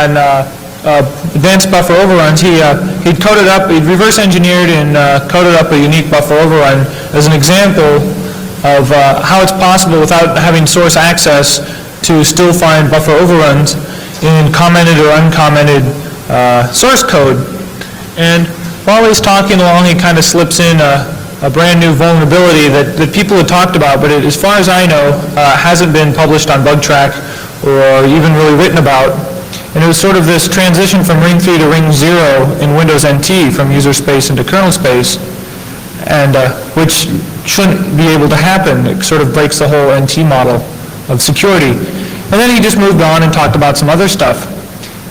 on advanced buffer overruns. He'd coded up, he'd reverse engineered and coded up a unique buffer overrun as an example of how it's possible without having source access to still find buffer overruns in commented or uncommented source code. And while he's talking along, he kind of slips in a brand new vulnerability that people had talked about, but as far as I know, hasn't been published on BugTrack or even really written about. And it was sort of this transition from ring 3 to ring 0 in Windows NT, from user space into kernel space, and which shouldn't be able to happen. It sort of breaks the whole NT model of security. And then he just moved on and talked about some other stuff.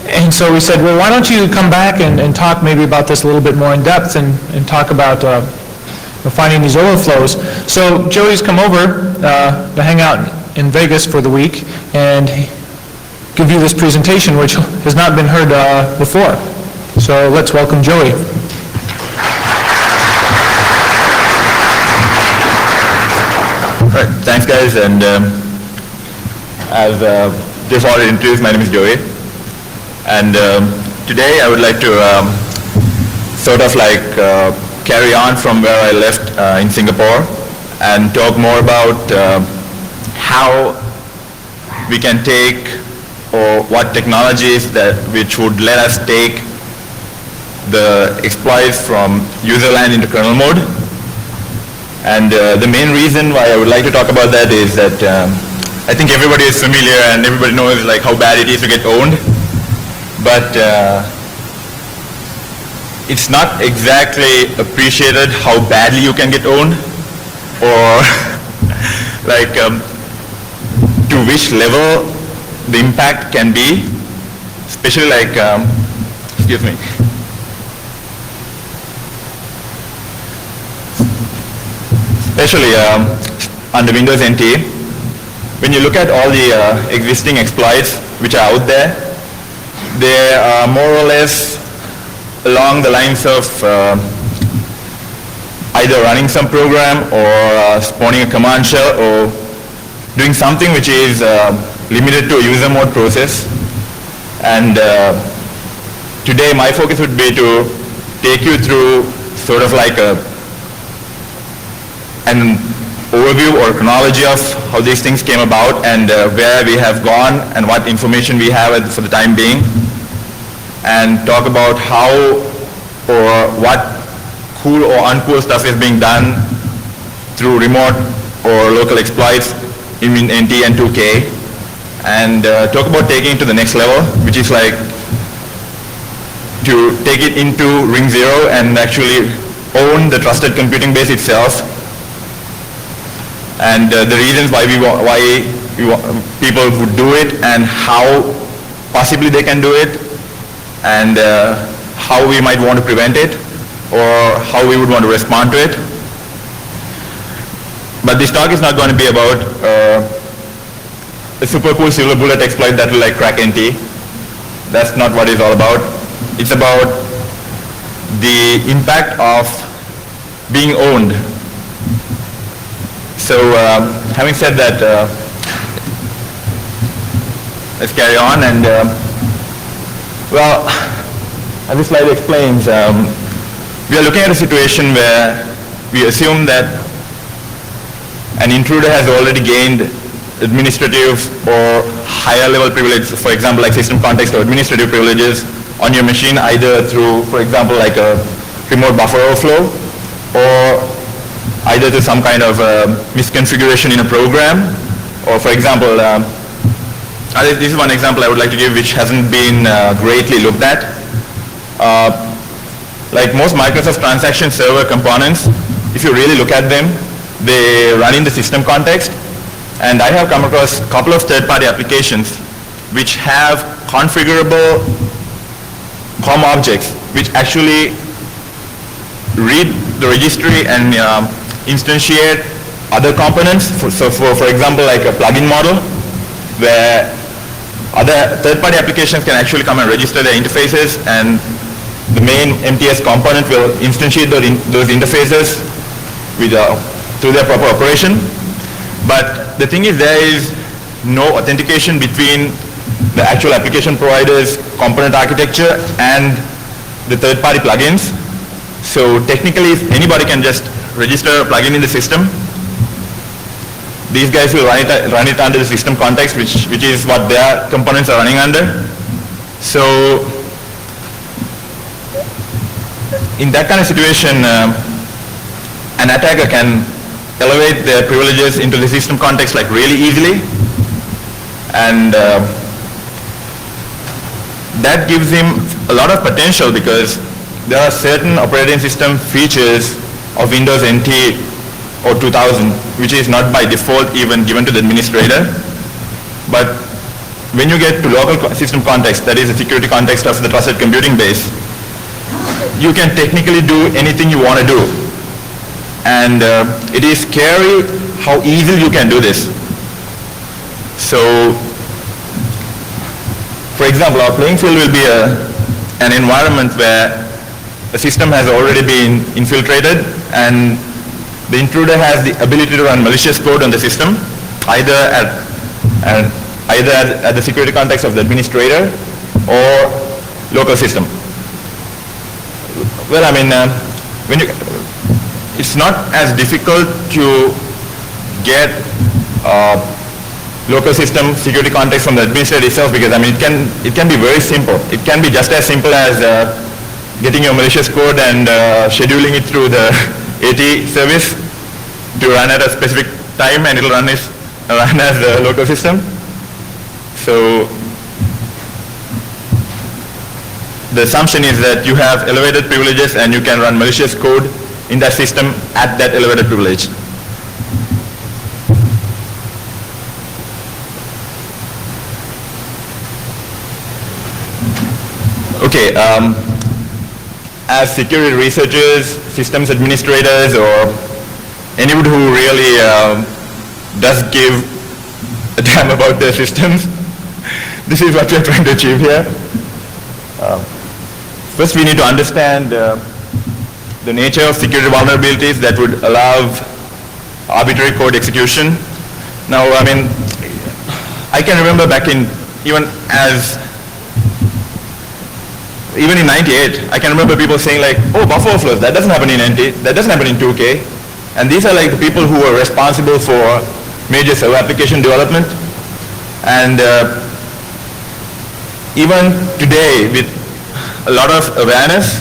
And so we said, well, why don't you come back and talk maybe about this a little bit more in depth and talk about finding these overflows. So Joey's come over to hang out in Vegas for the week and give you this presentation, which has not been heard before. So let's welcome Joey. All right, thanks guys, and as just already introduced, my name is Joey, and today I would like to sort of like carry on from where I left in Singapore and talk more about how we can take, or what technologies which would let us take the exploits from user land into kernel mode. And the main reason why I would like to talk about that is that I think everybody is familiar and everybody knows like how bad it is to get owned, but it's not exactly appreciated how badly you can get owned, or like to which level the impact can be, especially like, excuse me. Especially under Windows NT, when you look at all the existing exploits which are out there, they are more or less along the lines of either running some program or spawning a command shell or doing something which is limited to a user mode process. And today my focus would be to take you through sort of like an overview or chronology of how these things came about and where we have gone and what information we have for the time being, and talk about how or what cool or uncool stuff is being done through remote or local exploits in NT and 2K, and talk about taking it to the next level, which is like to take it into ring 0 and actually own the trusted computing base itself, and the reasons why people would do it and how possibly they can do it, and how we might want to prevent it or how we would want to respond to it. But this talk is not going to be about a super cool silver bullet exploit that will like crack NT. That's not what it's all about. It's about the impact of being owned. So having said that, let's carry on. And well, as this slide explains, we are looking at a situation where we assume that an intruder has already gained administrative or higher level privileges, for example, like system context or administrative privileges on your machine, either through, for example, like a remote buffer overflow, or either to some kind of misconfiguration in a program, or for example, this is one example I would like to give which hasn't been greatly looked at. Like most Microsoft Transaction Server components, if you really look at them, they run in the system context, and I have come across a couple of third-party applications which have configurable COM objects which actually read the registry and instantiate other components. So for example, like a plugin model where other third-party applications can actually come and register their interfaces, and the main MTS component will instantiate those interfaces with, through their proper operation. But the thing is, there is no authentication between the actual application providers, component architecture, and the third-party plugins. So technically, if anybody can just register a plugin in the system, these guys will run it under the system context, which is what their components are running under. So in that kind of situation, an attacker can elevate their privileges into the system context like really easily, and that gives him a lot of potential because there are certain operating system features of Windows NT or 2000 which is not by default even given to the administrator. But when you get to local system context, that is the security context of the trusted computing base, you can technically do anything you want to do. And it is scary how easily you can do this. So, for example, our playing field will be an environment where the system has already been infiltrated and the intruder has the ability to run malicious code on the system, either at the security context of the administrator or local system. Well, I mean, it's not as difficult to get local system security context from the administrator itself because, I mean, it can be very simple. It can be just as simple as getting your malicious code and scheduling it through the AT service to run at a specific time, and it will run as the local system. So the assumption is that you have elevated privileges and you can run malicious code in that system at that elevated privilege. Okay, as security researchers, systems administrators, or anyone who really does give a damn about their systems, this is what we are trying to achieve here. First, we need to understand the nature of security vulnerabilities that would allow arbitrary code execution. Now, I mean, I can remember back in, even in 98, I can remember people saying like, oh, buffer overflows, that doesn't happen in NT, that doesn't happen in 2K. And these are like the people who are responsible for major server application development. And even today, with a lot of awareness,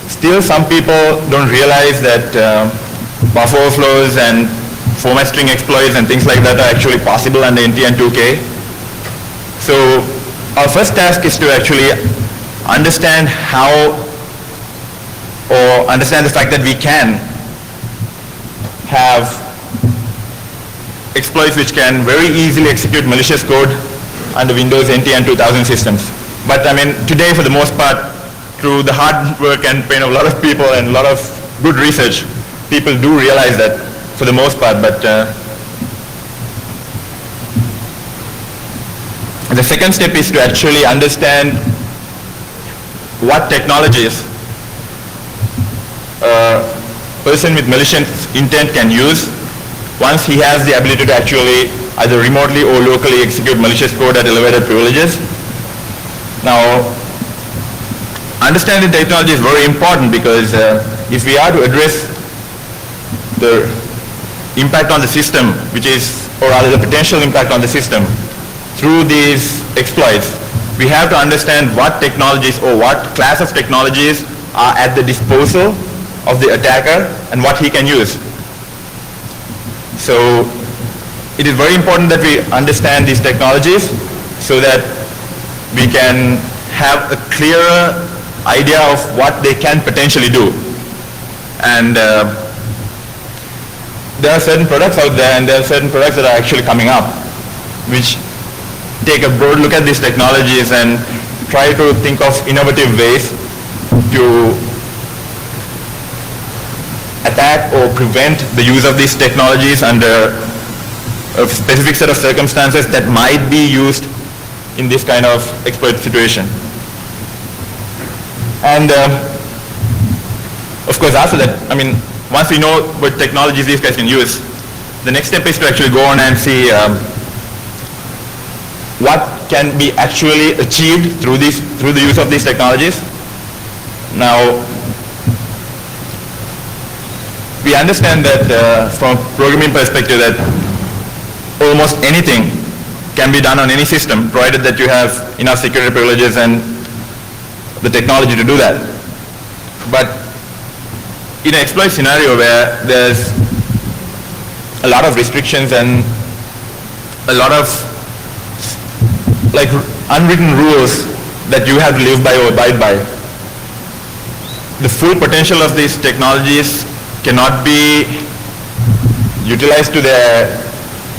still some people don't realize that buffer overflows and format string exploits and things like that are actually possible under NT and 2K. So our first task is to actually understand how, or understand the fact that we can have exploits which can very easily execute malicious code under Windows NT and 2000 systems. But I mean, today for the most part, through the hard work and pain of a lot of people and a lot of good research, people do realize that for the most part. But the second step is to actually understand what technologies a person with malicious intent can use once he has the ability to actually either remotely or locally execute malicious code at elevated privileges. Now, understanding technology is very important because if we are to address the impact on the system, or rather the potential impact on the system through these exploits, we have to understand what technologies or what class of technologies are at the disposal of the attacker and what he can use. So it is very important that we understand these technologies so that we can have a clearer idea of what they can potentially do. And there are certain products out there, and there are certain products that are actually coming up which take a broad look at these technologies and try to think of innovative ways to attack or prevent the use of these technologies under a specific set of circumstances that might be used in this kind of exploit situation. And of course, after that, I mean, once we know what technologies these guys can use, the next step is to actually go on and see what can be actually achieved through the use of these technologies. Now, we understand that from a programming perspective that almost anything can be done on any system, provided that you have enough security privileges and the technology to do that. But in an exploit scenario where there's a lot of restrictions and a lot of like unwritten rules that you have to live by or abide by, the full potential of these technologies cannot be utilized to their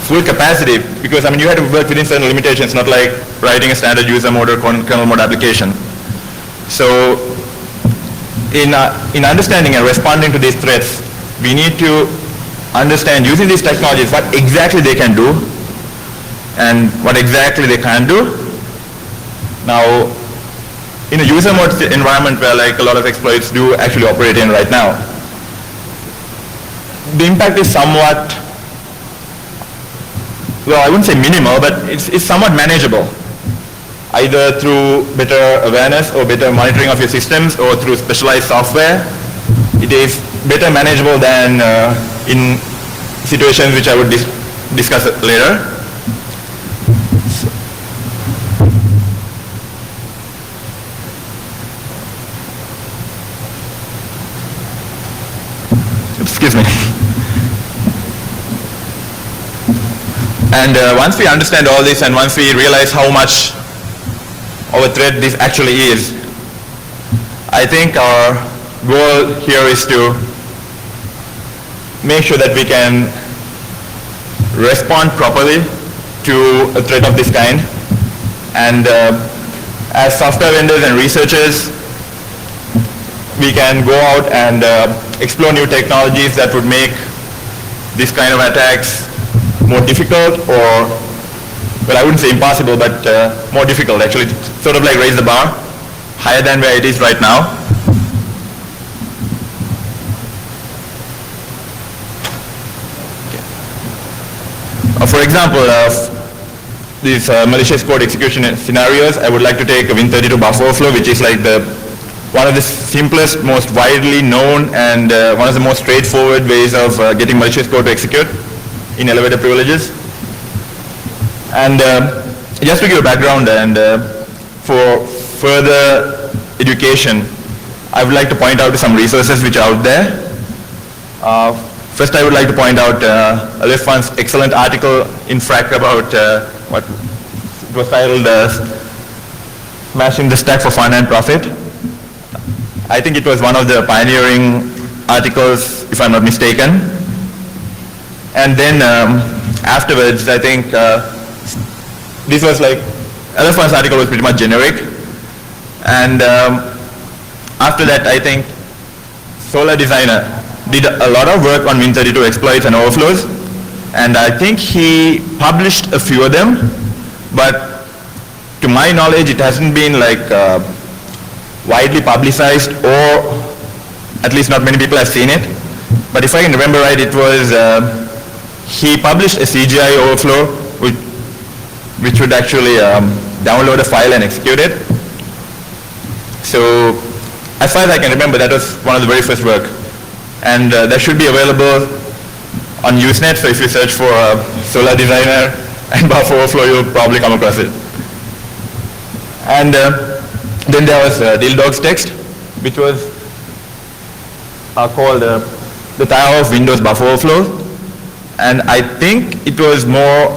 full capacity, because I mean you have to work within certain limitations, not like writing a standard user mode or kernel mode application. So in understanding and responding to these threats, we need to understand, using these technologies, what exactly they can do and what exactly they can't do. Now, in a user mode environment where like a lot of exploits do actually operate in right now, the impact is somewhat, well, I wouldn't say minimal, but it's somewhat manageable, either through better awareness or better monitoring of your systems or through specialized software. It is better manageable than in situations which I would discuss later. Excuse me. And once we understand all this and once we realize how much of a threat this actually is, I think our goal here is to make sure that we can respond properly to a threat of this kind. And as software vendors and researchers, we can go out and explore new technologies that would make this kind of attacks more difficult, or, well, I wouldn't say impossible, but more difficult, actually, sort of like raise the bar higher than where it is right now. For example, these malicious code execution scenarios, I would like to take a Win32 buffer overflow, which is like one of the simplest, most widely known, and one of the most straightforward ways of getting malicious code to execute in elevator privileges. And just to give a background and for further education, I would like to point out some resources which are out there. First, I would like to point out Alif-One's excellent article in FRAC about what it was titled Smashing the Stack for Fun and Profit. I think it was one of the pioneering articles, if I'm not mistaken. And then afterwards, I think this was like, Alif-One's article was pretty much generic. And after that, I think Solar Designer did a lot of work on Win32 exploits and overflows. And I think he published a few of them, but to my knowledge, it hasn't been like widely publicized, or at least not many people have seen it. But if I can remember right, it was, he published a CGI overflow which would actually download a file and execute it. So as far as I can remember, that was one of the very first work. And that should be available on Usenet, so if you search for Solar Designer and buffer overflow, you'll probably come across it. And then there was Dildog's text, which was called the Tower of Windows Buffer Overflow. And I think it was more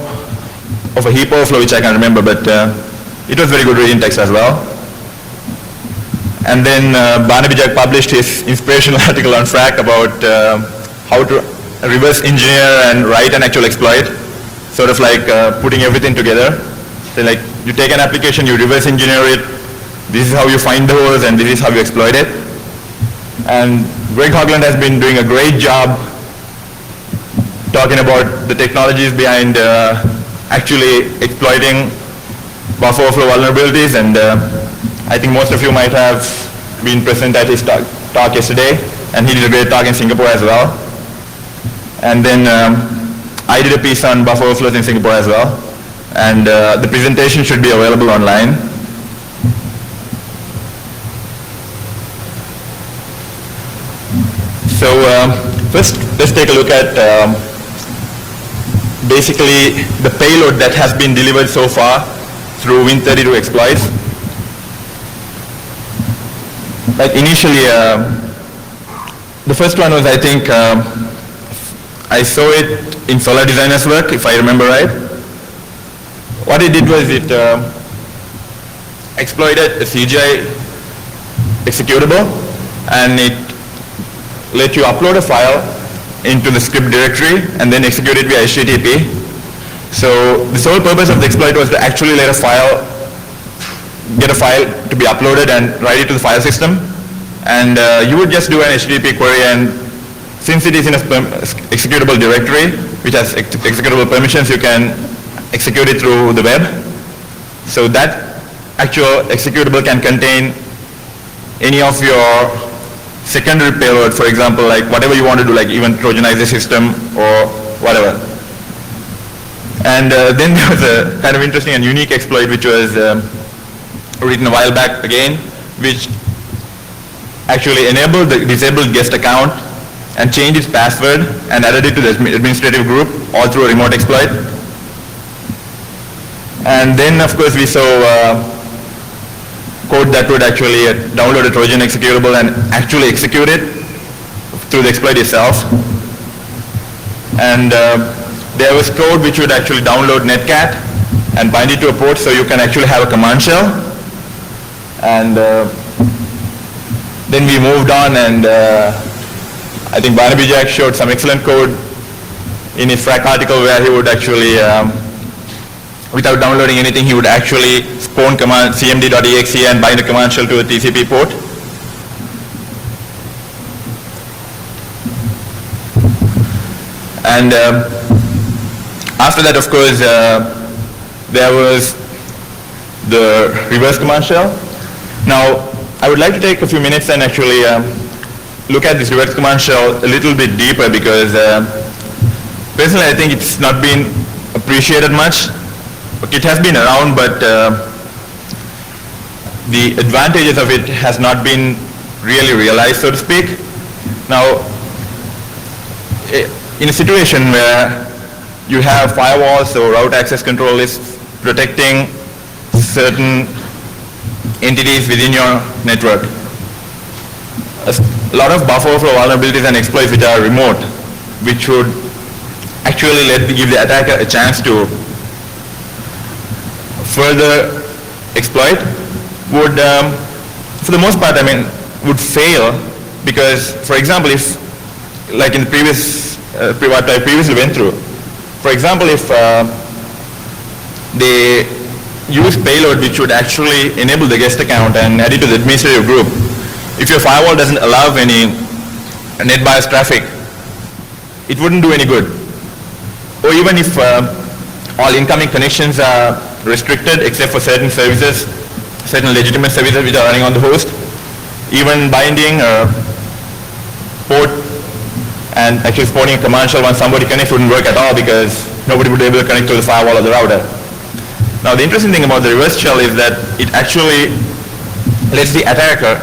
of a heap overflow, which I can't remember, but it was very good reading text as well. And then Barnaby Jagg published his inspirational article on FRAC about how to reverse engineer and write an actual exploit, sort of like putting everything together. So like you take an application, you reverse engineer it, this is how you find the holes and this is how you exploit it. And Greg Hogland has been doing a great job talking about the technologies behind actually exploiting buffer overflow vulnerabilities, and I think most of you might have been present at his talk yesterday, and he did a great talk in Singapore as well. And then I did a piece on buffer overflows in Singapore as well. and the presentation should be available online. So first, let's take a look at basically the payload that has been delivered so far through Win32 exploits. Like initially, the first one was, I think, I saw it in Solar Designer's work, if I remember right. What it did was it exploited a CGI executable, and it let you upload a file into the script directory and then execute it via HTTP. So the sole purpose of the exploit was to actually let get a file to be uploaded and write it to the file system. And you would just do an HTTP query, and since it is in a executable directory, which has executable permissions, you can execute it through the web. So that actual executable can contain any of your secondary payload, for example, like whatever you want to do, like even Trojanize the system or whatever. And then there was a kind of interesting and unique exploit which was written a while back again, which actually enabled the disabled guest account and changed its password and added it to the administrative group, all through a remote exploit. And then of course we saw code that would actually download a Trojan executable and actually execute it through the exploit itself. And there was code which would actually download Netcat and bind it to a port, so you can actually have a command shell. And then we moved on, and I think Barnaby Jack showed some excellent code in his Frack article where he would actually, without downloading anything, he would actually spawn command cmd.exe and bind a command shell to a TCP port. And after that, of course, there was the reverse command shell. Now, I would like to take a few minutes and actually look at this reverse command shell a little bit deeper, because personally I think it's not been appreciated much. It has been around, but the advantages of it has not been really realized, so to speak. Now, in a situation where you have firewalls or route access control lists protecting certain entities within your network, a lot of buffer overflow vulnerabilities and exploits which are remote, which would actually give the attacker a chance to further exploit, would, for the most part, would fail, because, for example, if, like in the previous, what I previously went through, for example, if they use payload which would actually enable the guest account and add it to the administrative group, if your firewall doesn't allow any net bias traffic, it wouldn't do any good. Or even if all incoming connections are restricted except for certain services, certain legitimate services which are running on the host, even binding a port and actually spawning a command shell once somebody connects wouldn't work at all, because nobody would be able to connect to the firewall or the router. Now the interesting thing about the reverse shell is that it actually lets the attacker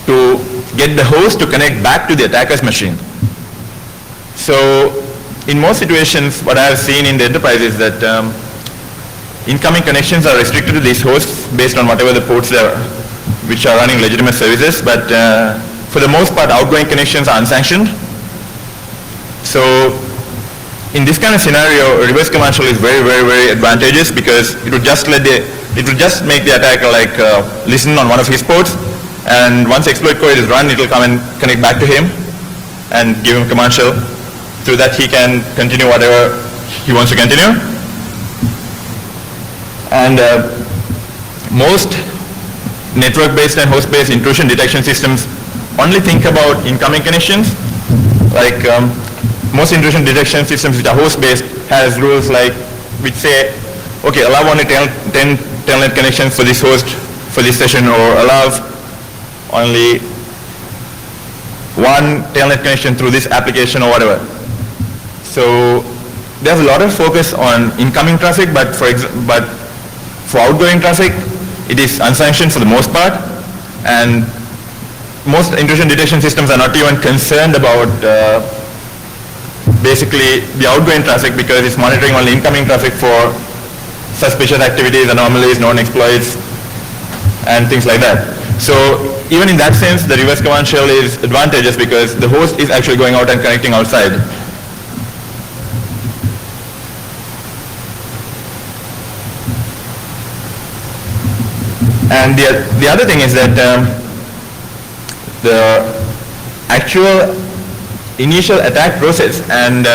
to get the host to connect back to the attacker's machine. So in most situations, what I have seen in the enterprise is that incoming connections are restricted to these hosts based on whatever the ports there are, which are running legitimate services, but for the most part, outgoing connections are unsanctioned. So in this kind of scenario, reverse command shell is very, very, very advantageous, because it would just make the attacker like listen on one of his ports, and once exploit code is run, it will come and connect back to him and give him command shell. Through that, he can continue whatever he wants to continue. And most network-based and host-based intrusion detection systems only think about incoming connections. Like most intrusion detection systems which are host-based has rules like, which say, okay, allow only 10 telnet connections for this host for this session, or allow only one telnet connection through this application or whatever. So there's a lot of focus on incoming traffic, but for outgoing traffic, it is unsanctioned for the most part, and most intrusion detection systems are not even concerned about basically the outgoing traffic, because it's monitoring only incoming traffic for suspicious activities, anomalies, known exploits, and things like that. So even in that sense, the reverse command shell is advantageous because the host is actually going out and connecting outside. And the other thing is that the actual initial attack process and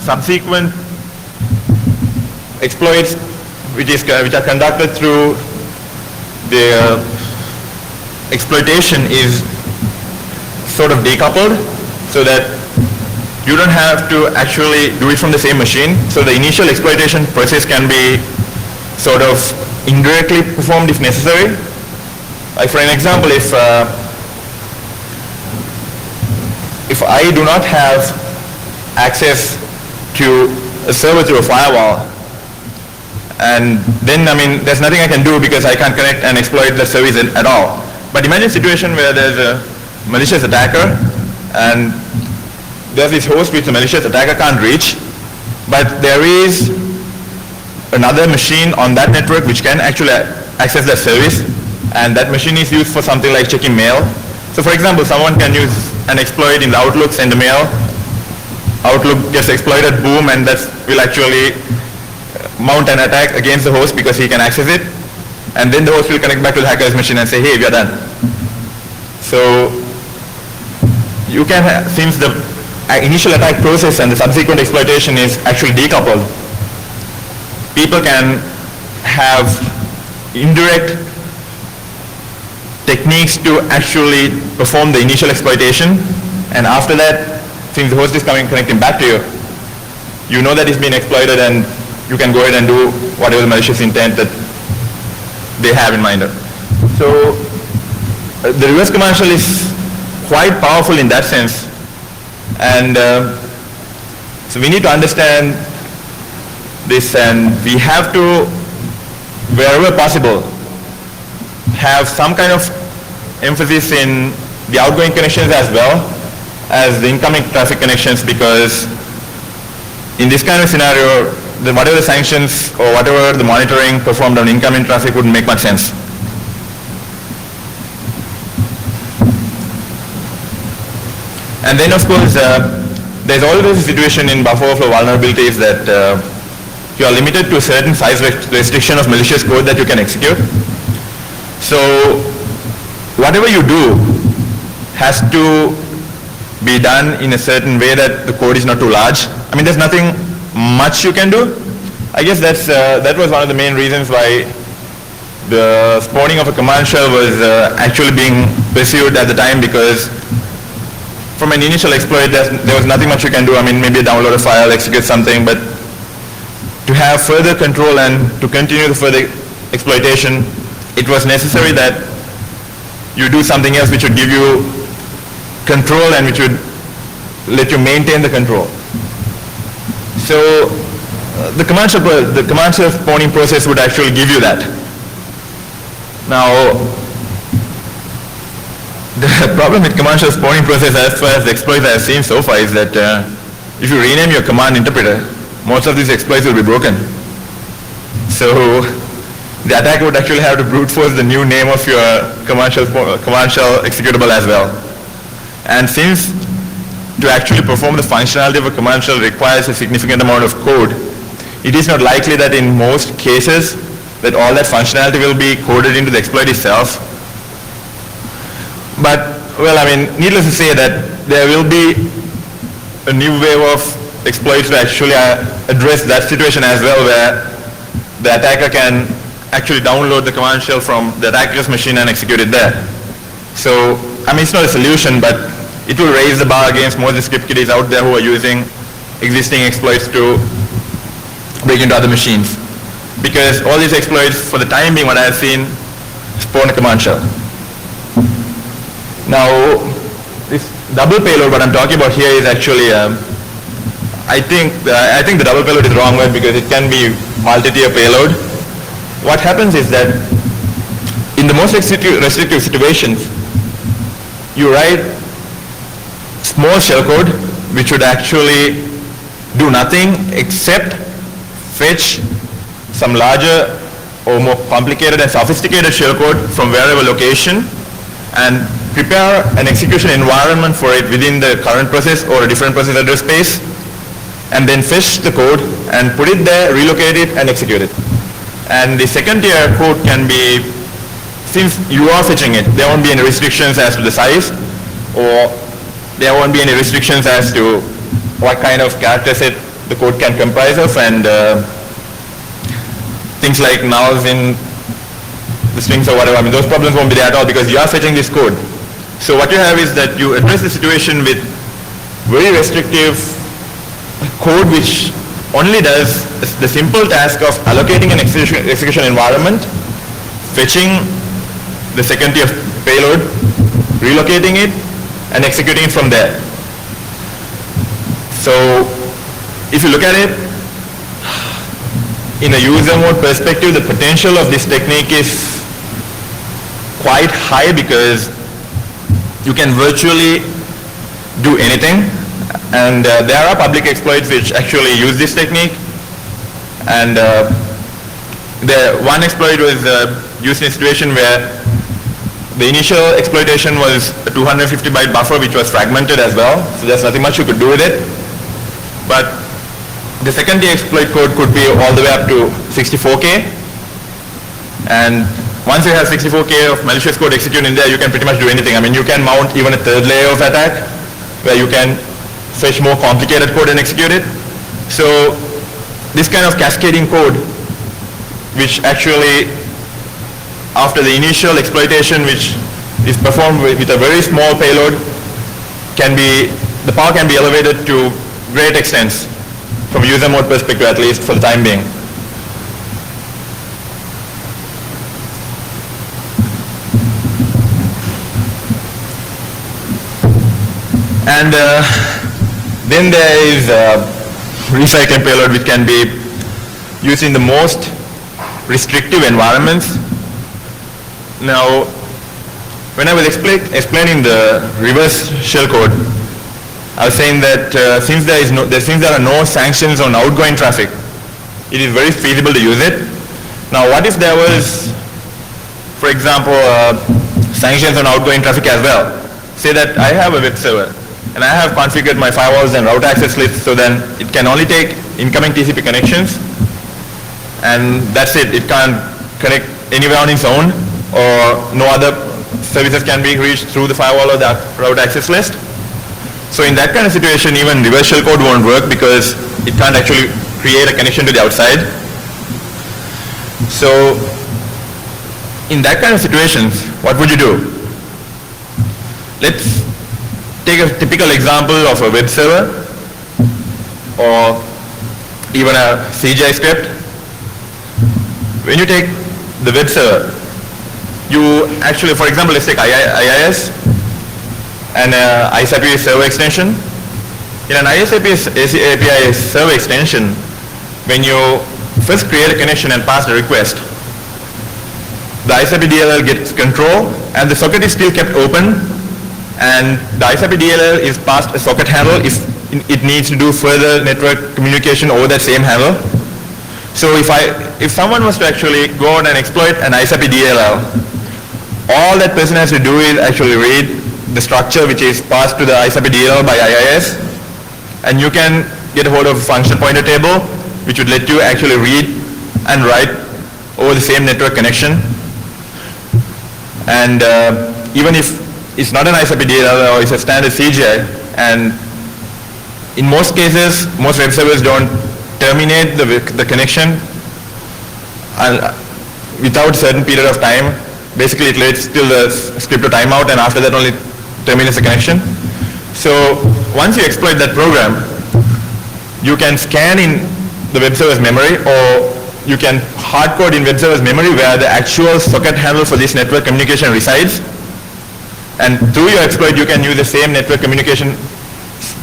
subsequent exploits which are conducted through the exploitation is sort of decoupled, so that you don't have to actually do it from the same machine. So the initial exploitation process can be sort of indirectly performed if necessary. Like for an example, if I do not have access to a server through a firewall, and then there's nothing I can do because I can't connect and exploit the service at all. But imagine a situation where there's a malicious attacker and there's this host which the malicious attacker can't reach, but there is another machine on that network which can actually access that service, and that machine is used for something like checking mail. So for example, someone can use an exploit in the Outlook, send a mail, Outlook gets exploited, boom, and that will actually mount an attack against the host because he can access it, and then the host will connect back to the hacker's machine and say, hey, we are done. So you can since the initial attack process and the subsequent exploitation is actually decoupled, people can have indirect techniques to actually perform the initial exploitation, and after that, since the host is connecting back to you, you know that it's been exploited and you can go ahead and do whatever the malicious intent that they have in mind. So the reverse command shell is quite powerful in that sense, and so we need to understand this, and we have to, wherever possible, have some kind of emphasis in the outgoing connections as well as the incoming traffic connections, because in this kind of scenario, whatever the sanctions or whatever the monitoring performed on incoming traffic wouldn't make much sense. And then of course, there's always a situation in buffer overflow vulnerabilities that you are limited to a certain size restriction of malicious code that you can execute. So whatever you do has to be done in a certain way that the code is not too large. There's nothing much you can do. I guess that was one of the main reasons why the spawning of a command shell was actually being pursued at the time, because from an initial exploit there was nothing much you can do. Maybe download a file, execute something, but to have further control and to continue the further exploitation, it was necessary that you do something else which would give you control and which would let you maintain the control. So the command shell spawning process would actually give you that. Now, the problem with command shell spawning process, as far as the exploits I have seen so far, is that if you rename your command interpreter, most of these exploits will be broken. So the attacker would actually have to brute force the new name of your command shell executable as well. And since to actually perform the functionality of a command shell requires a significant amount of code, it is not likely that in most cases that all that functionality will be coded into the exploit itself. But, well, needless to say that there will be a new wave of exploits to actually address that situation as well, where the attacker can actually download the command shell from the attacker's machine and execute it there. So, it's not a solution, but it will raise the bar against most of the script kiddies out there who are using existing exploits to break into other machines. Because all these exploits, for the time being, what I have seen, spawn a command shell. Now, this double payload, what I'm talking about here is actually, I think the double payload is the wrong word because it can be multi-tier payload. What happens is that in the most restrictive situations, you write small shellcode which would actually do nothing except fetch some larger or more complicated and sophisticated shellcode from wherever location and prepare an execution environment for it within the current process or a different process address space, and then fetch the code and put it there, relocate it, and execute it. And the second tier code can be, since you are fetching it, there won't be any restrictions as to the size, or there won't be any restrictions as to what kind of character set the code can comprise of, and things like nulls in the strings or whatever. I mean, those problems won't be there at all because you are fetching this code. So what you have is that you address the situation with very restrictive code which only does the simple task of allocating an execution environment, fetching the second tier payload, relocating it, and executing it from there. So if you look at it, in a user mode perspective, the potential of this technique is quite high because you can virtually do anything. And there are public exploits which actually use this technique. And one exploit was used in a situation where the initial exploitation was a 250 byte buffer which was fragmented as well. So there's nothing much you could do with it. But the second tier exploit code could be all the way up to 64K. And once you have 64K of malicious code executed in there, you can pretty much do anything. I mean, you can mount even a third layer of attack where you can fetch more complicated code and execute it. So this kind of cascading code, which actually, after the initial exploitation, which is performed with a very small payload, the power can be elevated to great extents, from user mode perspective at least for the time being. And then there is recycling payload which can be used in the most restrictive environments. Now, when I was explaining the reverse shellcode, I was saying that since there are no sanctions on outgoing traffic, it is very feasible to use it. Now, what if there was, for example, sanctions on outgoing traffic as well? Say that I have a web server and I have configured my firewalls and route access lists so then it can only take incoming TCP connections, and that's it. It can't connect anywhere on its own, or no other services can be reached through the firewall or the route access list. So in that kind of situation, even reverse shellcode won't work because it can't actually create a connection to the outside. So in that kind of situations, what would you do? Let's take a typical example of a web server or even a CGI script. When you take the web server, you actually, for example, let's take IIS and ISAPI server extension. In an ISAPI API server extension, when you first create a connection and pass the request, the ISAPI DLL gets control and the socket is still kept open, and the ISAPI DLL is passed a socket handle if it needs to do further network communication over that same handle. So if someone was to actually go out and exploit an ISAPI DLL, all that person has to do is actually read the structure which is passed to the ISAPI DLL by IIS, and you can get a hold of a function pointer table which would let you actually read and write over the same network connection. And even if it's not an ISAPI DLL or it's a standard CGI, and in most cases, most web servers don't terminate the connection without a certain period of time. Basically, it waits till the script to timeout, and after that only terminates the connection. So once you exploit that program, you can scan in the web server's memory, or you can hardcode in web server's memory where the actual socket handle for this network communication resides. And through your exploit, you can use the same network communication,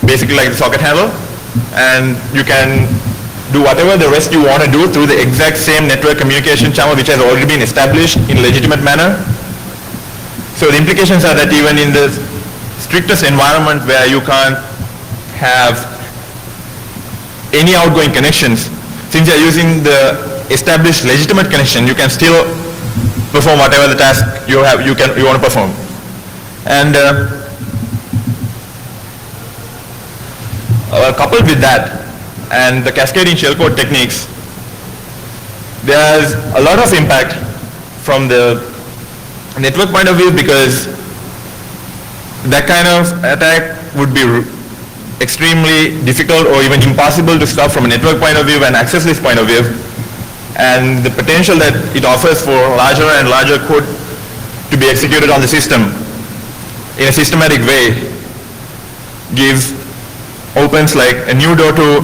basically like the socket handle, and you can do whatever the rest you want to do through the exact same network communication channel which has already been established in a legitimate manner. So the implications are that even in the strictest environment where you can't have any outgoing connections, since you're using the established legitimate connection, you can still perform whatever the task you want to perform. And coupled with that and the cascading shellcode techniques, there's a lot of impact from the network point of view, because that kind of attack would be extremely difficult or even impossible to stop from a network point of view and access list point of view. And the potential that it offers for larger and larger code to be executed on the system in a systematic way opens like a new door to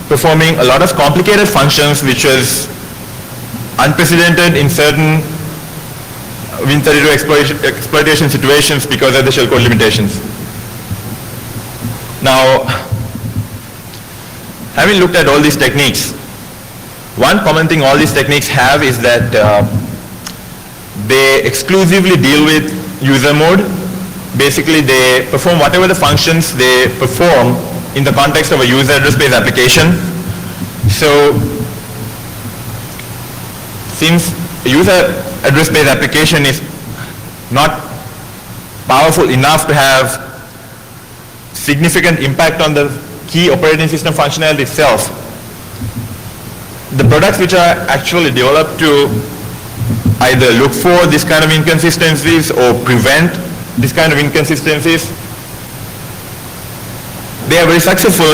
performing a lot of complicated functions, which was unprecedented in certain Win32 exploitation situations because of the shellcode limitations. Now, having looked at all these techniques, one common thing all these techniques have is that they exclusively deal with user mode. Basically, they perform whatever the functions they perform in the context of a user address-based application. So, since a user address-based application is not powerful enough to have significant impact on the key operating system functionality itself, the products which are actually developed to either look for this kind of inconsistencies or prevent this kind of inconsistencies, they are very successful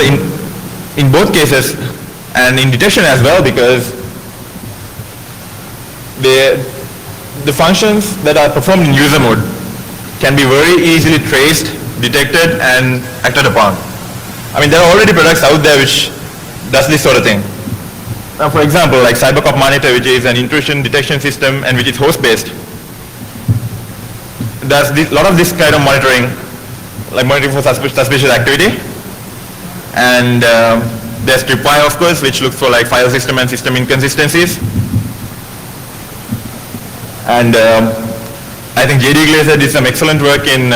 in both cases and in detection as well, because the functions that are performed in user mode can be very easily traced, detected, and acted upon. I mean, there are already products out there which does this sort of thing. Now, for example, like CyberCop Monitor, which is an intrusion detection system and which is host-based, does a lot of this kind of monitoring, like monitoring for suspicious activity. And there's Tripwire, of course, which looks for like file system and system inconsistencies. And I think JD Glazer did some excellent work in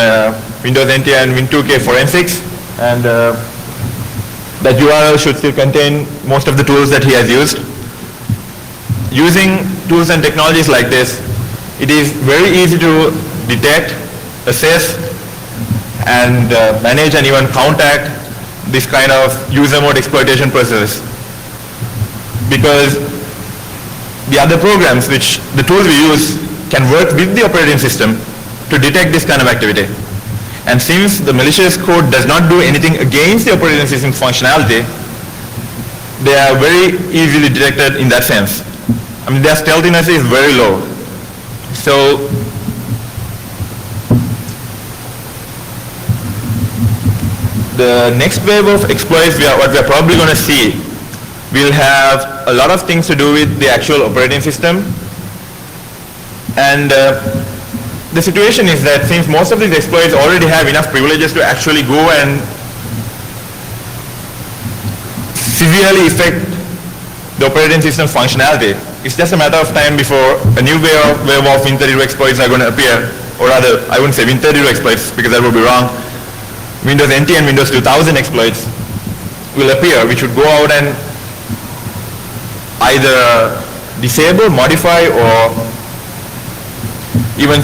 Windows NT and Win2K forensics, and that URL should still contain most of the tools that he has used. Using tools and technologies like this, it is very easy to detect, assess, and manage and even counteract this kind of user mode exploitation process. Because the other programs, which the tools we use, can work with the operating system to detect this kind of activity. And since the malicious code does not do anything against the operating system's functionality, they are very easily detected in that sense. I mean, their stealthiness is very low. So, the next wave of exploits, what we are probably going to see, will have a lot of things to do with the actual operating system. And the situation is that since most of these exploits already have enough privileges to actually go and severely affect the operating system's functionality, it's just a matter of time before a new wave of Win32 exploits are going to appear. Or rather, I wouldn't say Win32 exploits because that would be wrong. Windows NT and Windows 2000 exploits will appear, which would go out and either disable, modify, or even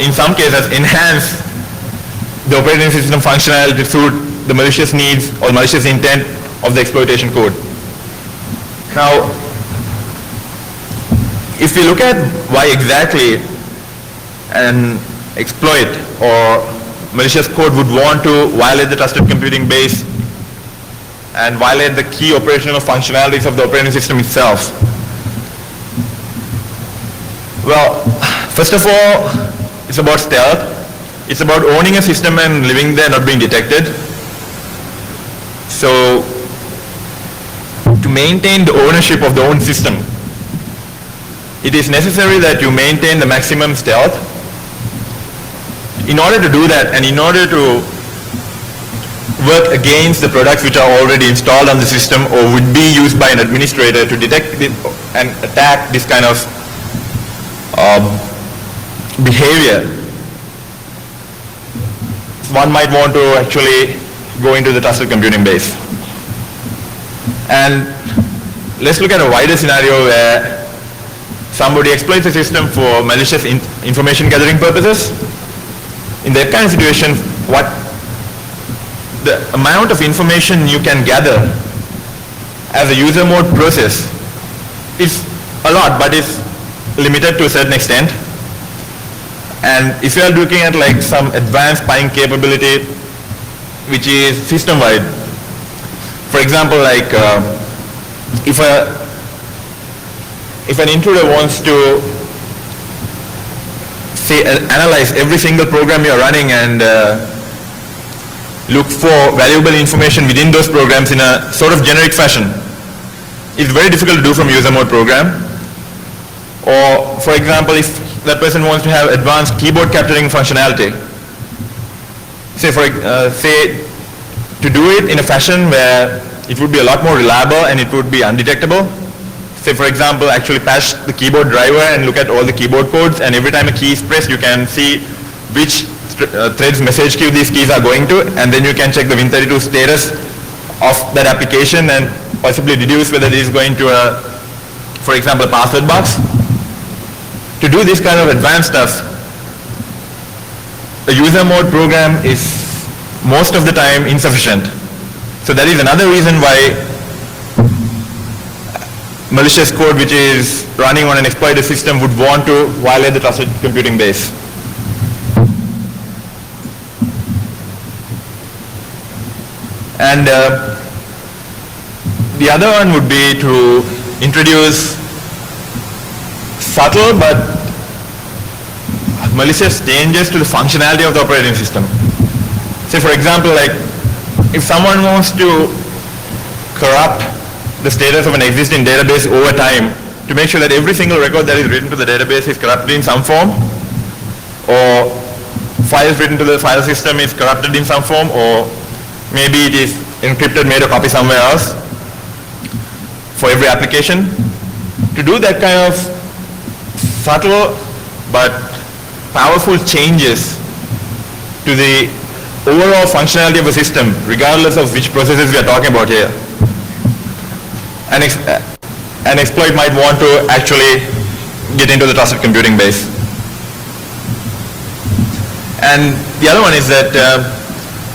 in some cases enhance the operating system functionality to suit the malicious needs or malicious intent of the exploitation code. Now, if we look at why exactly an exploit or malicious code would want to violate the trusted computing base and violate the key operational functionalities of the operating system itself. Well, first of all, it's about stealth. It's about owning a system and living there, not being detected. So, to maintain the ownership of the own system, it is necessary that you maintain the maximum stealth. In order to do that, and in order to work against the products which are already installed on the system or would be used by an administrator to detect and attack this kind of behavior. One might want to actually go into the trusted computing base. And let's look at a wider scenario where somebody exploits the system for malicious information gathering purposes. In that kind of situation, the amount of information you can gather as a user mode process is a lot, but it's limited to a certain extent. And if you are looking at like some advanced spying capability which is system-wide, for example, like if an intruder wants to say analyze every single program you're running and look for valuable information within those programs in a sort of generic fashion, it's very difficult to do from user mode program. Or for example, if that person wants to have advanced keyboard capturing functionality, say to do it in a fashion where it would be a lot more reliable and it would be undetectable. Say for example, actually patch the keyboard driver and look at all the keyboard codes, and every time a key is pressed you can see which thread's message queue these keys are going to, and then you can check the Win32 status of that application and possibly deduce whether it is going to a, for example, a password box. To do this kind of advanced stuff, a user mode program is most of the time insufficient. So that is another reason why malicious code which is running on an exploited system would want to violate the trusted computing base. And the other one would be to introduce subtle but malicious changes to the functionality of the operating system. Say for example, like if someone wants to corrupt the status of an existing database over time to make sure that every single record that is written to the database is corrupted in some form, or files written to the file system is corrupted in some form, or maybe it is encrypted, made a copy somewhere else for every application. To do that kind of subtle but powerful changes to the overall functionality of a system, regardless of which processes we are talking about here, an exploit might want to actually get into the trusted computing base. And the other one is that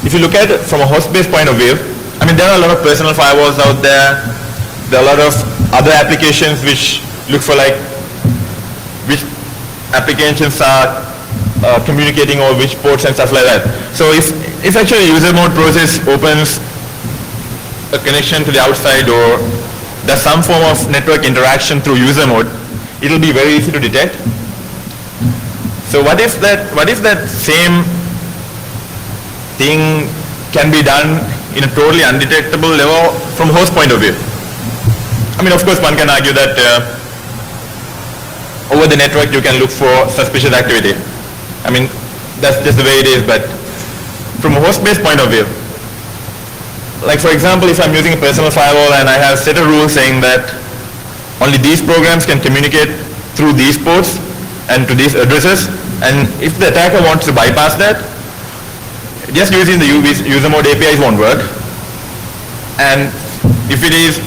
if you look at it from a host-based point of view, I mean, there are a lot of personal firewalls out there. There are a lot of other applications which look for like which applications are communicating over which ports and stuff like that. So if actually a user mode process opens a connection to the outside or does some form of network interaction through user mode, it will be very easy to detect. So what if that same thing can be done in a totally undetectable level from host point of view? I mean, of course one can argue that over the network you can look for suspicious activity. I mean, that's just the way it is, but from a host-based point of view, like for example, if I'm using a personal firewall and I have set a rule saying that only these programs can communicate through these ports and to these addresses, and if the attacker wants to bypass that, just using the user mode APIs won't work. And if it is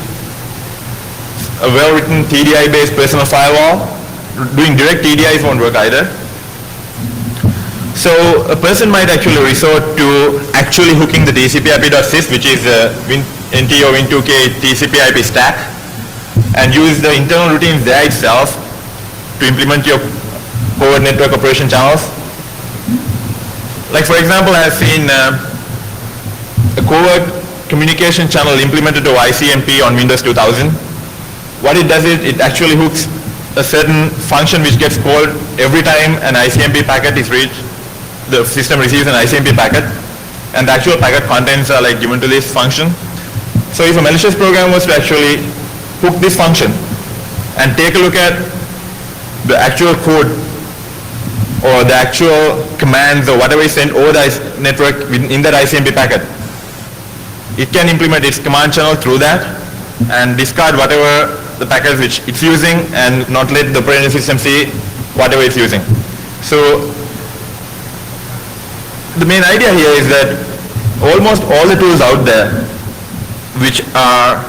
a well-written TDI-based personal firewall, doing direct TDIs won't work either. So a person might actually resort to actually hooking the TCP/IP.sys, which is NT or Win2K TCP/IP stack, and use the internal routines there itself to implement your covert network operation channels. Like for example, I have seen a covert communication channel implemented over ICMP on Windows 2000. What it does is it actually hooks a certain function which gets called every time an ICMP packet is reached. The system receives an ICMP packet, and the actual packet contents are like given to this function. So if a malicious program was to actually hook this function and take a look at the actual code or the actual commands or whatever is sent over the network in that ICMP packet, it can implement its command channel through that and discard whatever the package which it's using and not let the operating system see whatever it's using. So the main idea here is that almost all the tools out there which are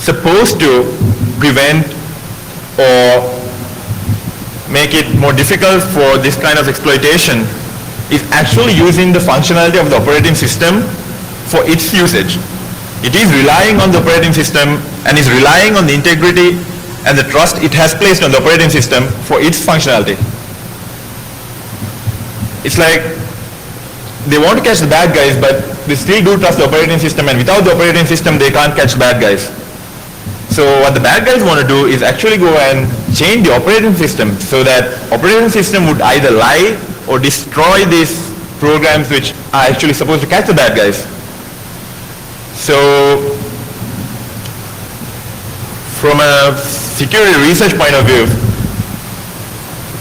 supposed to prevent or make it more difficult for this kind of exploitation is actually using the functionality of the operating system for its usage. It is relying on the operating system and is relying on the integrity and the trust it has placed on the operating system for its functionality. It's like they want to catch the bad guys, but they still do trust the operating system, and without the operating system they can't catch bad guys. So what the bad guys want to do is actually go and change the operating system so that operating system would either lie or destroy these programs which are actually supposed to catch the bad guys. So from a security research point of view,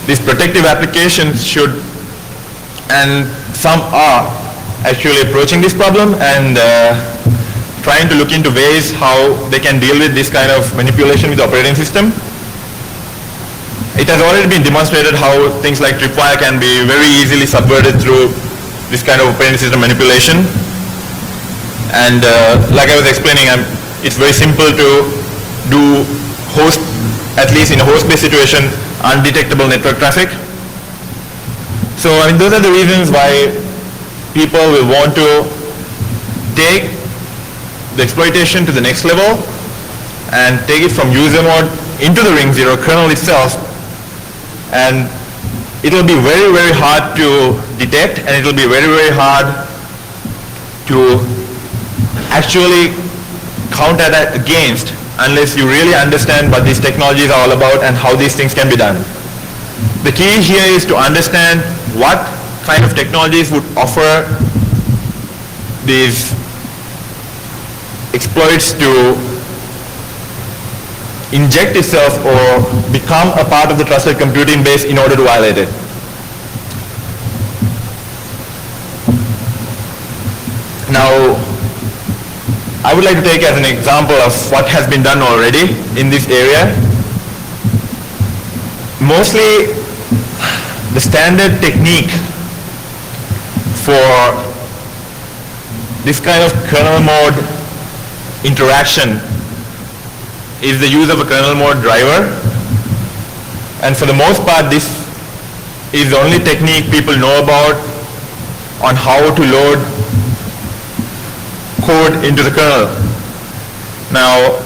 these protective applications should, and some are actually approaching this problem and trying to look into ways how they can deal with this kind of manipulation with the operating system. It has already been demonstrated how things like tripwire can be very easily subverted through this kind of operating system manipulation. And like I was explaining, it's very simple to do host, at least in a host-based situation, undetectable network traffic. So I mean, those are the reasons why people will want to take the exploitation to the next level and take it from user mode into the Ring 0 kernel itself, and it will be very, very hard to detect, and it will be very, very hard to actually counter that against unless you really understand what these technologies are all about and how these things can be done. The key here is to understand what kind of technologies would offer these exploits to inject itself or become a part of the trusted computing base in order to violate it. Now, I would like to take as an example of what has been done already in this area. Mostly the standard technique for this kind of kernel mode interaction is the use of a kernel mode driver, and for the most part this is the only technique people know about on how to load code into the kernel. Now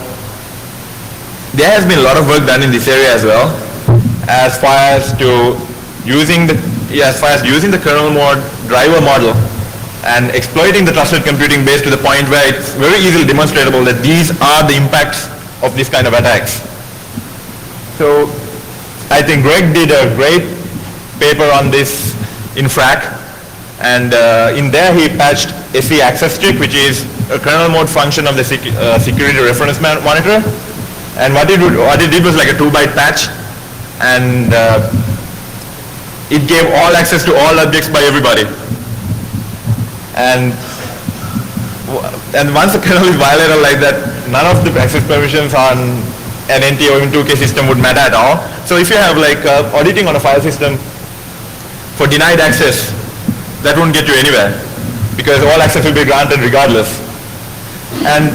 there has been a lot of work done in this area as well as far as using the kernel mode driver model and exploiting the trusted computing base to the point where it's very easily demonstrable that these are the impacts of this kind of attacks. So I think Greg did a great paper on this in FRAC, and in there he patched SE access trick, which is a kernel mode function of the security reference monitor, and what it did was like a 2-byte patch, and it gave all access to all objects by everybody. And once the kernel is violated like that, none of the access permissions on an NT or even 2K system would matter at all. So if you have like auditing on a file system for denied access, that won't get you anywhere because all access will be granted regardless. And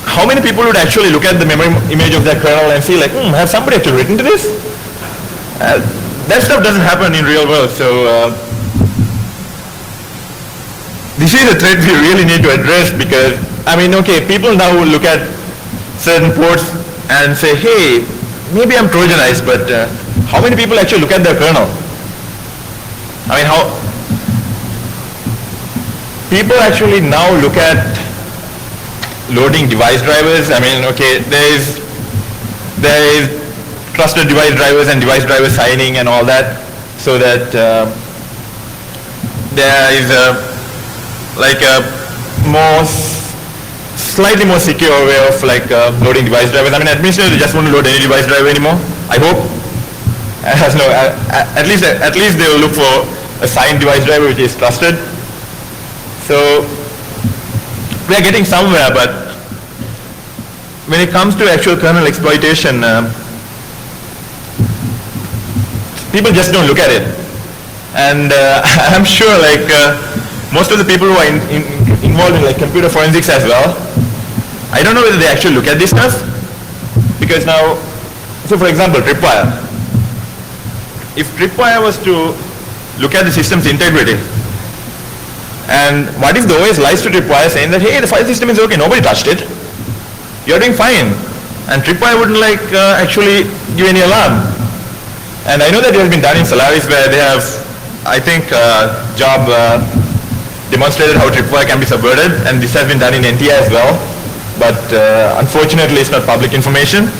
how many people would actually look at the memory image of that kernel and see like, has somebody actually written to this? That stuff doesn't happen in real world. So this is a threat we really need to address because, I mean, okay, people now will look at certain ports and say, hey, maybe I'm Trojanized, but how many people actually look at their kernel? I mean, how people actually now look at loading device drivers. I mean, okay, there is trusted device drivers and device driver signing and all that, so that there is like a slightly more secure way of like loading device drivers. I mean, administrators just won't load any device driver anymore, I hope. At least they will look for a signed device driver which is trusted. So, I think, the key here is to understand what kind of technologies would offer these exploits to become a part of the trusted computing base in order to violate it. So, we are getting somewhere, but when it comes to actual kernel exploitation, people just don't look at it. And I'm sure most of the people who are involved in computer forensics as well, I don't know whether they actually look at this stuff, because now, so for example, Tripwire. If Tripwire was to look at the system's integrity, and what if the OS lies to Tripwire saying that, hey, the file system is okay, nobody touched it, you're doing fine, and Tripwire wouldn't actually give any alarm. And I know that it has been done in Solaris where they have, I think, Job demonstrated how Tripwire can be subverted, and this has been done in NTI as well, but unfortunately it's not public information.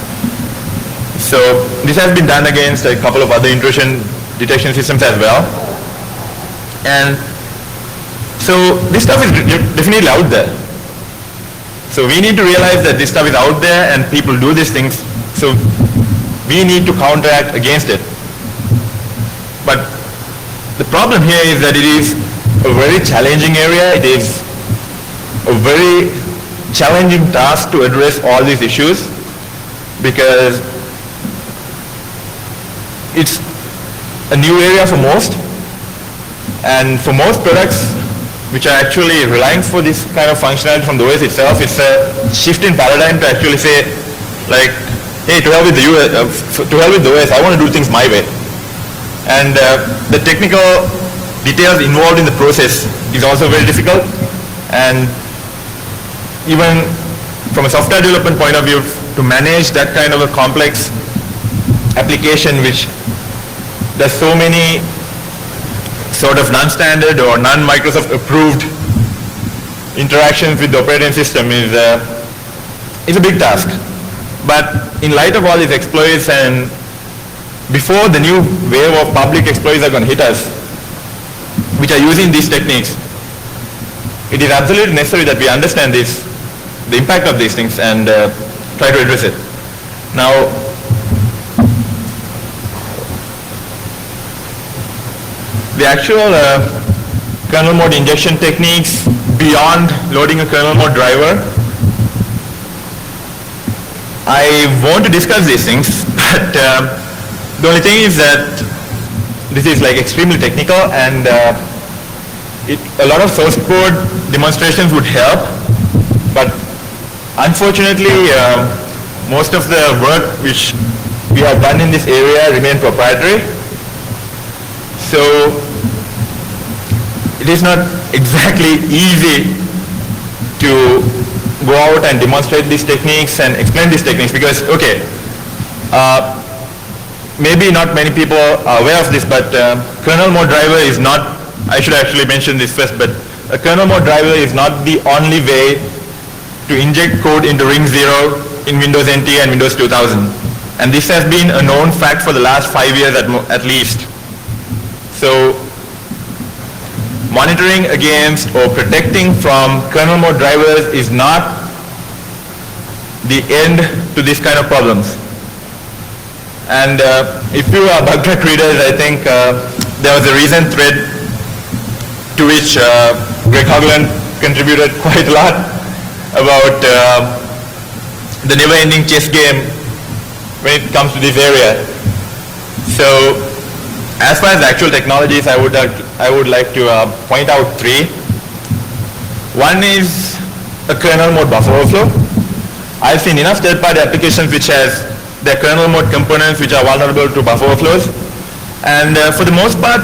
So this has been done against a couple of other intrusion detection systems as well. And so this stuff is definitely out there. So we need to realize that this stuff is out there and people do these things, so we need to counteract against it. But the problem here is that it is a very challenging area. It is a very challenging task to address all these issues, because it's a new area for most, and for most products which are actually relying for this kind of functionality from the OS itself, it's a shift in paradigm to actually say, hey, to hell with the OS, I want to do things my way. And the technical details involved in the process is also very difficult, and even from a software development point of view, to manage that kind of a complex application which does so many sort of non-standard or non-Microsoft approved interactions with the operating system is a big task. But in light of all these exploits, and before the new wave of public exploits are going to hit us, which are using these techniques, it is absolutely necessary that we understand this, the impact of these things, and try to address it. Now, the actual kernel mode injection techniques beyond loading a kernel mode driver, I want to discuss these things, but the only thing is that this is extremely technical, and a lot of source code demonstrations would help, but unfortunately most of the work which we have done in this area remain proprietary. So it is not exactly easy to go out and demonstrate these techniques and explain these techniques, because, okay, maybe not many people are aware of this, but kernel mode driver is not, I should actually mention this first, but a kernel mode driver is not the only way to inject code into Ring 0 in Windows NT and Windows 2000. And this has been a known fact for the last 5 years at least. So monitoring against or protecting from kernel mode drivers is not the end to this kind of problems. And if you are bug track readers, I think there was a recent thread to which Greg Hogland contributed quite a lot about the never-ending chess game when it comes to this area. So as far as actual technologies, I would like to point out three. One is a kernel mode buffer overflow. I've seen enough third-party applications which has their kernel mode components which are vulnerable to buffer overflows. And for the most part,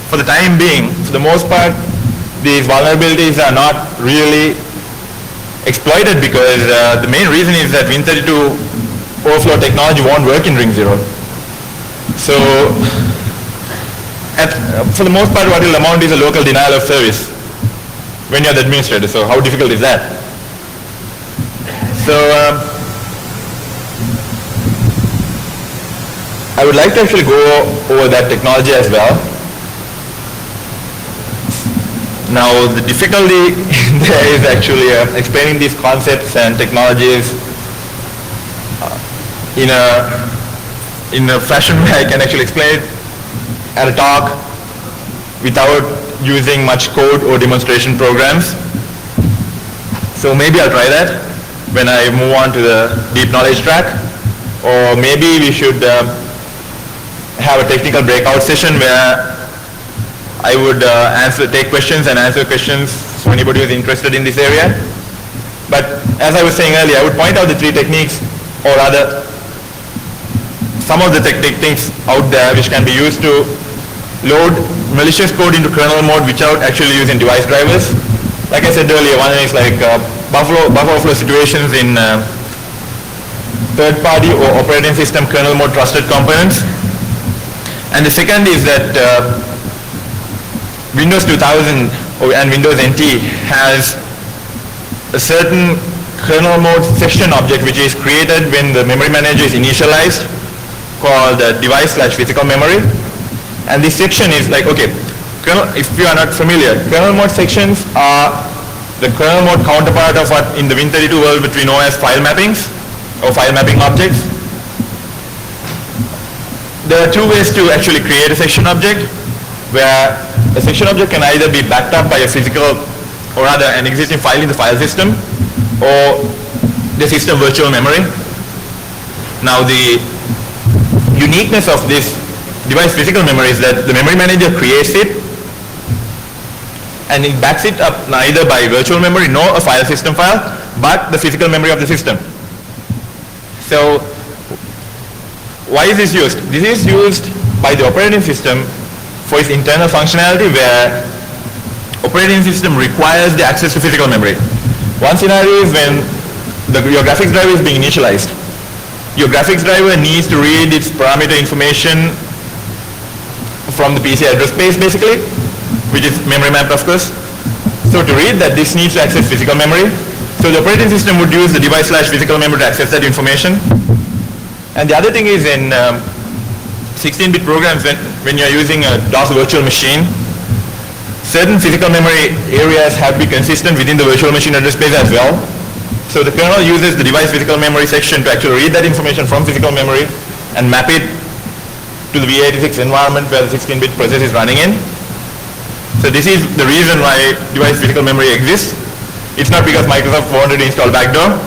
for the time being, for the most part, these vulnerabilities are not really exploited, because the main reason is that Win32 overflow technology won't work in Ring 0. So for the most part, what will amount is a local denial of service when you're the administrator. So how difficult is that? So I would like to actually go over that technology as well. Now the difficulty there is actually explaining these concepts and technologies in a fashion where I can actually explain it at a talk without using much code or demonstration programs. So maybe I'll try that when I move on to the deep knowledge track. Or maybe we should have a technical breakout session where I would take questions and answer questions for anybody who's interested in this area. But as I was saying earlier, I would point out the three techniques, or rather some of the techniques out there which can be used to load malicious code into kernel mode without actually using device drivers. Like I said earlier, one is like buffer overflow situations in third-party or operating system kernel mode trusted components. And the second is that Windows 2000 and Windows NT has a certain kernel mode section object which is created when the memory manager is initialized, called device/physical memory. And this section is like, okay, if you are not familiar, kernel mode sections are the kernel mode counterpart of what in the Win32 world which we know as file mappings or file mapping objects. There are two ways to actually create a section object, where a section object can either be backed up by a physical, or rather an existing file in the file system, or the system virtual memory. Now the uniqueness of this device physical memory is that the memory manager creates it and it backs it up neither by virtual memory nor a file system file, but the physical memory of the system. So why is this used? This is used by the operating system for its internal functionality, where operating system requires the access to physical memory. One scenario is when your graphics driver is being initialized. Your graphics driver needs to read its parameter information from the PC address space basically, which is memory mapped of course. So to read that, this needs to access physical memory. So the operating system would use the device/physical memory to access that information. And the other thing is in 16-bit programs, when you're using a DOS virtual machine, certain physical memory areas have to be consistent within the virtual machine address space as well. So the kernel uses the device physical memory section to actually read that information from physical memory and map it to the v86 environment where the 16-bit process is running in. So this is the reason why device physical memory exists. It's not because Microsoft wanted to install backdoor.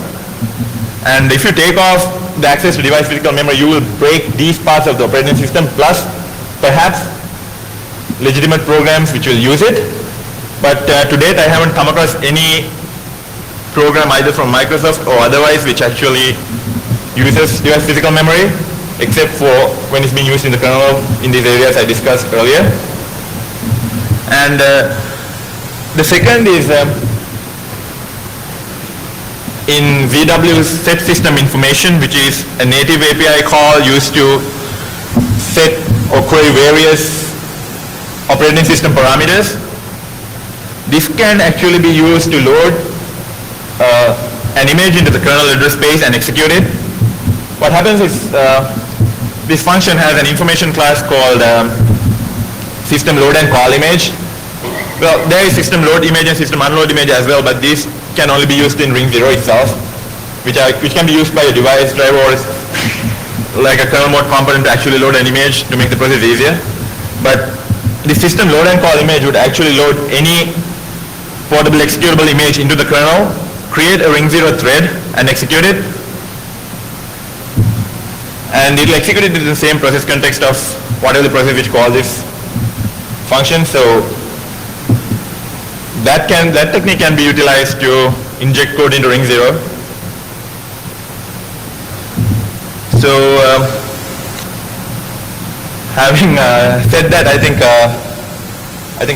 And if you take off the access to device physical memory, you will break these parts of the operating system, plus perhaps legitimate programs which will use it. But to date, I haven't come across any program either from Microsoft or otherwise which actually uses device physical memory, except for when it's being used in the kernel in these areas I discussed earlier. And the second is in VW's set system information, which is a native API call used to set or query various operating system parameters. This can actually be used to load an image into the kernel address space and execute it. What happens is this function has an information class called system load and call image. Well, there is system load image and system unload image as well, but these can only be used in Ring 0 itself, which can be used by a device driver or like a kernel mode component to actually load an image to make the process easier. But the system load and call image would actually load any portable executable image into the kernel, create a Ring 0 thread and execute it. And it will execute it in the same process context of whatever the process which calls this function. So that technique can be utilized to inject code into Ring 0. So having said that, I think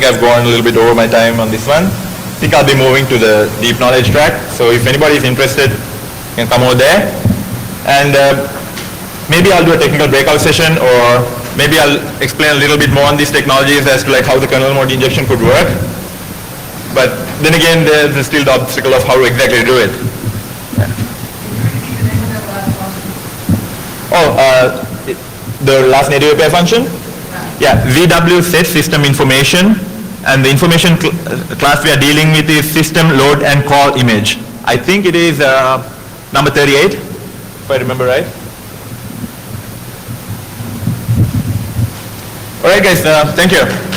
I've gone a little bit over my time on this one. I think I'll be moving to the deep knowledge track. So if anybody is interested, you can come over there. And maybe I'll do a technical breakout session, or maybe I'll explain a little bit more on these technologies as to like how the kernel mode injection could work. But then again, there's still the obstacle of how to exactly do it. Yeah. The last native API function? Yeah, VW set system information, and the information class we are dealing with is system load and call image. I think it is number 38, if I remember right. All right, guys, thank you.